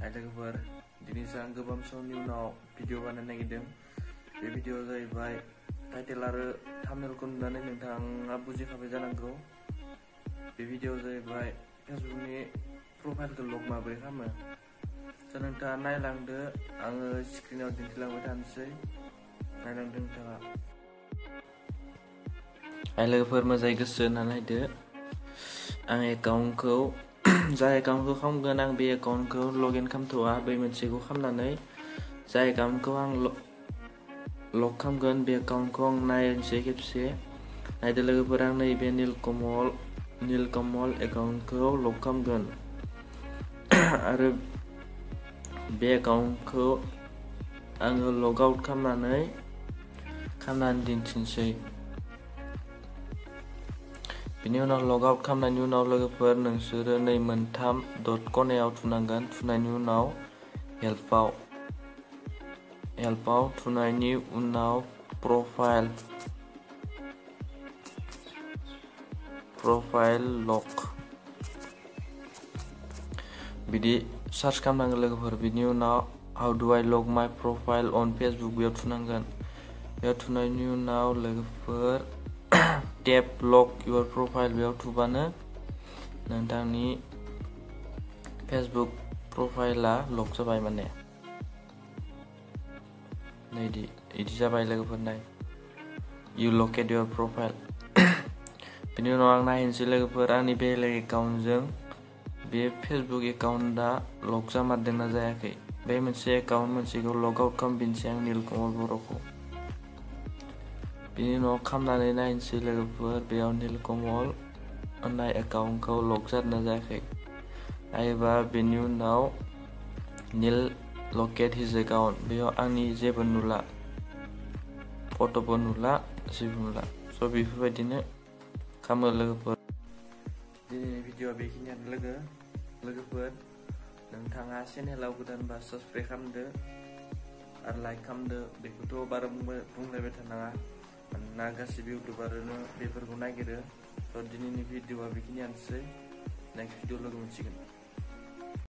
लोगोफोर दिनैसो आं गोबां समनि उनाव भिडिअ बानायनो नागिरदों। बे भिडिअ जाहैबाय टाइटेल आरो थाम्बनेलखौ नुनानै नोंथाङा बुजिखाबाय जानांगौ। बे भिडिअ जाहैबाय फेसबुकनि प्रफाइलखौ लक माबोरै खालामो। दा नोंथाङा नायलांदो, आङो स्क्रिनाव दिन्थिलांबाय थानोसै, नायलांदो नोंथाङा। लोगोफोर मोजाङै गोसो होना नायदो। आं एकाउन्टखौ जाय एकाउन्टखौ खालामगोन आं बे एकाउन्टखौ लगइन खालामथ'वा, बै मोनसेखौ खालामनानै जाय एकाउन्टखौ आं लक खालामगोन बे एकाउन्टखौ आं नायनोसै खेबसे। नायदो लोगोफोर, आं नैबे नीलकमल एकाउन्टखौ लक खालामगोन आरो बे एकाउन्टखौ आङो लग आउट खालामनानै दिन्थिनोसै। बिनि उनाव लग आउट खालामनायनि उनाव लोगोफोर नोंसोरो नै मोनथाम डट खनायाव थुनांगोन। थुनायनि उनाव हेल्पआव थुनायनि उनाव प्रफाइल लक बिदि सार्च खालामनांगोन लोगोफोर। बिनि उनाव हाउ डु आइ लक माय प्रफाइल अन फेसबुक बेयाव थुनांगोन। बेयाव थुनायनि उनाव लोगोफोर टेप लक युवर प्रफाइल बेयाव थुबानो नोंथांनि फेसबुक प्रफाइला लक जाबाय। माने इदि जाबाय लोगोफोर, नाय यु लकेट युवर प्रफाइल। बिनि उनाव आं नायनोसै लोगोफोर, आंनि बेलेग एकाउन्टजों बे फेसबुक एकाउन्टआ लक जामारदोंना जायाखै। बे मोनसे एकाउन्ट मोनसेखौ लग आउट खालामफिनसै आं नीलकमल बर'खौ। बिनि उनाव खालामनानै नायनोसै लोगोफोर, बेयाव नीलकमल होननाय एकाउन्टखौ लक जादोंना जायाखै। नायोबा बेनि उनाव नील लकेट हिज एकाउन्ट, बेयाव आंनि जेबो नुला, फट'बो नुला, जेबो नुला। स' बेफोरबायदिनो खालामो लोगोफोर। दिनैनि भिडिअआ बेखिनियानो लोगोफोर। नोंथाङा चेनेलाव गोदानबा साबस्क्राइब खालामदो आरो लाइक खालामदो। बेखौथ' बारा बुंलायबाय थानाङा, मानोना गासिबो इउटुबारानो बेफोरखौ नागिरो। स' दिनैनि भिडिअआ बेखिनियानोसै, नेक्स्ट भिडिअ लोगो मोनसिगोन।